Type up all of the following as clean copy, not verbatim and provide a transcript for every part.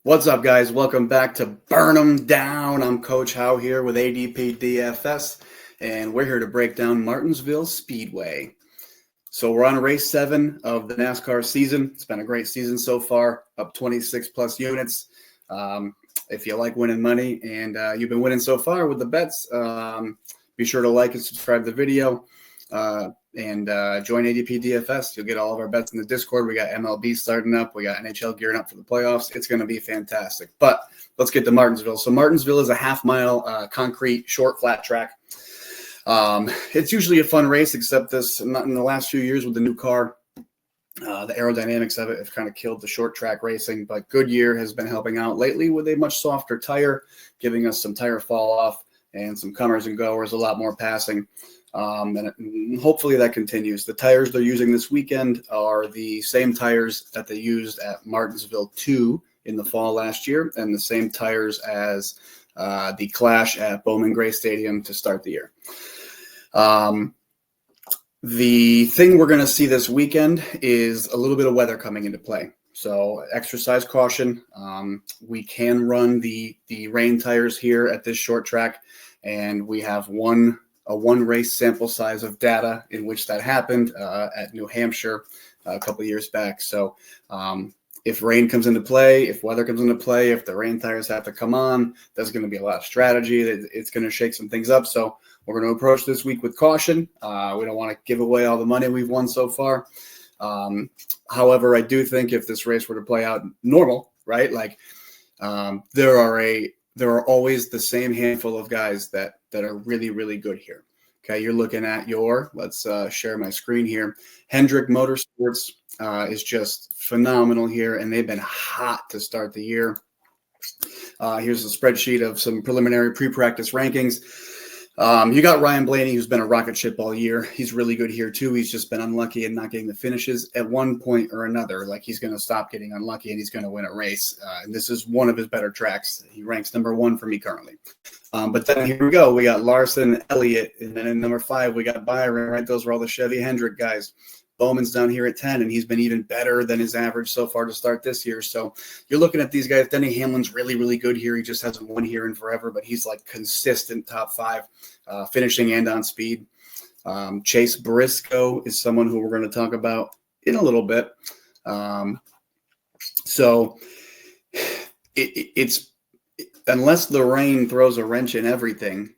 What's up, guys? Welcome back to Burn 'em Down. I'm Coach Howe here with ADP DFS, and we're here to break down Martinsville Speedway. So we're on race 7 of the Nascar season. It's been a great season so far, up 26 plus units. If you like winning money and you've been winning so far with the bets, be sure to like and subscribe to the video. And join ADP DFS. You'll get all of our bets in the Discord. We got MLB starting up. We got NHL gearing up for the playoffs. It's going to be fantastic. But let's get to Martinsville. So Martinsville is a half-mile concrete, short, flat track. It's usually a fun race, except not in the last few years with the new car. The aerodynamics of it have kind of killed the short track racing. But Goodyear has been helping out lately with a much softer tire, giving us some tire fall off and some comers and goers, a lot more passing. And hopefully that continues. The tires they're using this weekend are the same tires that they used at Martinsville 2 in the fall last year, and the same tires as the Clash at Bowman Gray Stadium to start the year. The thing we're going to see this weekend is a little bit of weather coming into play. So exercise caution. We can run the rain tires here at this short track, and we have a one race sample size of data in which that happened at New Hampshire a couple of years back. So if rain comes into play, if weather comes into play, if the rain tires have to come on, there's going to be a lot of strategy. It's going to shake some things up. So we're going to approach this week with caution. We don't want to give away all the money we've won so far. However, I do think if this race were to play out normal, right, like there are always the same handful of guys that are really, really good here. Okay, you're looking at let's share my screen here. Hendrick Motorsports is just phenomenal here, and they've been hot to start the year. Here's a spreadsheet of some preliminary pre-practice rankings. You got Ryan Blaney, who's been a rocket ship all year. He's really good here, too. He's just been unlucky in not getting the finishes at one point or another. Like, he's going to stop getting unlucky, and he's going to win a race. And this is one of his better tracks. He ranks number 1 for me currently. But then here we go. We got Larson, Elliott, and then in number 5, we got Byron, right? Those were all the Chevy Hendrick guys. Bowman's down here at 10, and he's been even better than his average so far to start this year. So you're looking at these guys. Denny Hamlin's really, really good here. He just hasn't won here in forever, but he's like consistent top 5, finishing and on speed. Chase Briscoe is someone who we're going to talk about in a little bit. So it's unless the rain throws a wrench in everything,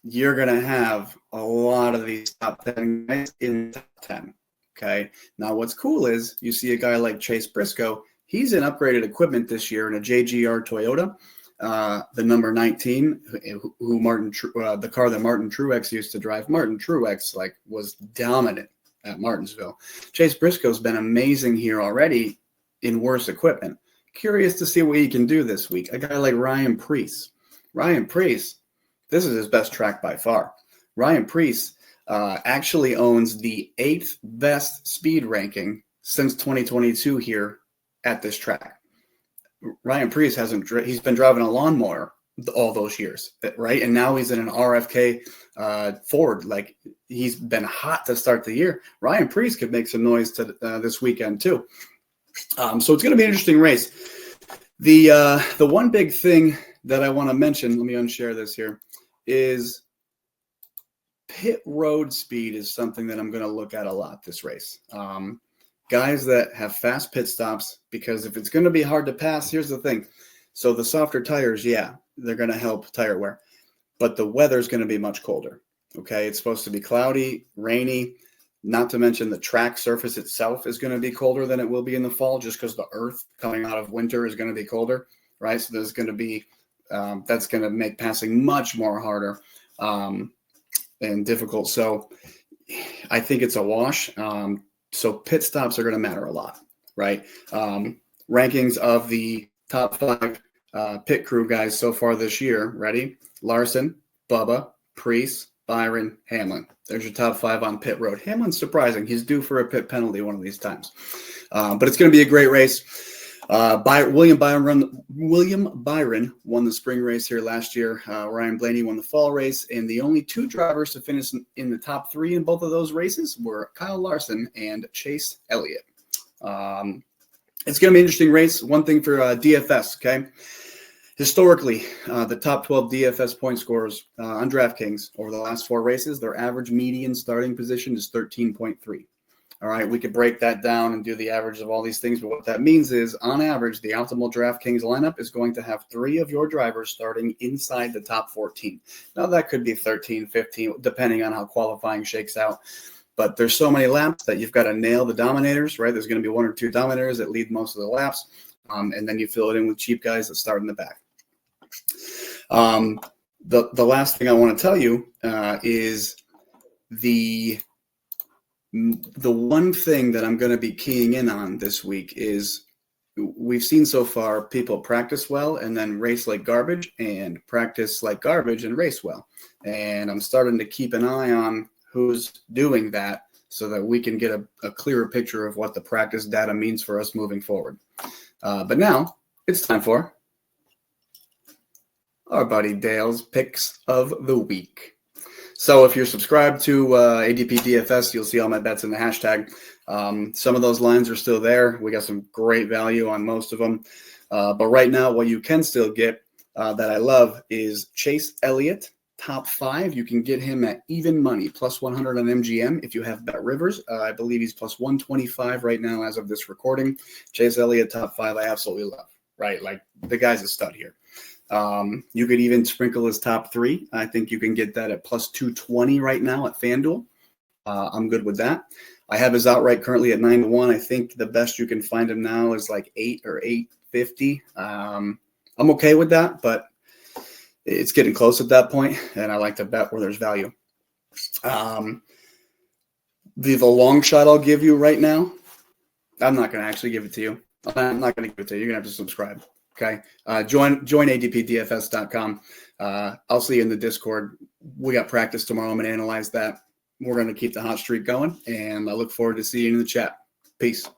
you're going to have a lot of these top 10 guys in the top 10. Okay. Now, what's cool is you see a guy like Chase Briscoe. He's in upgraded equipment this year in a JGR Toyota, the number 19, the car that Martin Truex used to drive. Martin Truex was dominant at Martinsville. Chase Briscoe's been amazing here already in worse equipment. Curious to see what he can do this week. A guy like Ryan Preece. Ryan Preece, this is his best track by far. Ryan Preece actually owns the 8th best speed ranking since 2022 here at this track. Ryan Preece he's been driving a lawnmower all those years, right? And now he's in an RFK Ford. Like, he's been hot to start the year. Ryan Preece could make some noise this weekend too. So it's going to be an interesting race. The one big thing that I want to mention, let me unshare this here, is pit road speed is something that I'm going to look at a lot this race. Guys that have fast pit stops, because if it's going to be hard to pass, here's the thing. So the softer tires, yeah, they're going to help tire wear, but the weather's going to be much colder. Okay, it's supposed to be cloudy, rainy, not to mention the track surface itself is going to be colder than it will be in the fall, just because the earth coming out of winter is going to be colder, right? So there's going to be, that's going to make passing much more harder and difficult. So I think it's a wash. So pit stops are going to matter a lot, right? Rankings of the top 5 pit crew guys so far this year. Ready? Larson, Bubba, Preece, Byron, Hamlin. There's your top 5 on pit road. Hamlin's surprising. He's due for a pit penalty one of these times. But it's going to be a great race. William Byron won the spring race here last year. Ryan Blaney won the fall race, and the only 2 drivers to finish in the top 3 in both of those races were Kyle Larson and Chase Elliott. It's going to be an interesting race. One thing for DFS, okay? Historically, the top 12 DFS point scorers on DraftKings over the last 4 races, their average median starting position is 13.3. All right, we could break that down and do the average of all these things, but what that means is, on average, the optimal DraftKings lineup is going to have 3 of your drivers starting inside the top 14. Now, that could be 13, 15, depending on how qualifying shakes out. But there's so many laps that you've got to nail the dominators, right? There's going to be 1 or 2 dominators that lead most of the laps, and then you fill it in with cheap guys that start in the back. The last thing I want to tell you is the one thing that I'm going to be keying in on this week is we've seen so far people practice well and then race like garbage, and practice like garbage and race well. And I'm starting to keep an eye on who's doing that so that we can get a clearer picture of what the practice data means for us moving forward. But now it's time for our buddy Dale's picks of the week. So if you're subscribed to ADP DFS, you'll see all my bets in the hashtag. Some of those lines are still there. We got some great value on most of them. But right now, what you can still get that I love is Chase Elliott, top 5. You can get him at even money, plus 100 on MGM. If you have Bet Rivers, I believe he's plus 125 right now as of this recording. Chase Elliott, top 5, I absolutely love, right? Like, the guy's a stud here. You could even sprinkle his top 3. I think you can get that at plus 220 right now at FanDuel. I'm good with that. I have his outright currently at 9-1. I think the best you can find him now is like 8 or 850. I'm okay with that, but it's getting close at that point, and I like to bet where there's value. The long shot I'll give you right now, I'm not going to actually give it to you. I'm not going to give it to you. You're going to have to subscribe. Okay. Join ADPDFS.com. I'll see you in the Discord. We got practice tomorrow. I'm going to analyze that. We're going to keep the hot streak going, and I look forward to seeing you in the chat. Peace.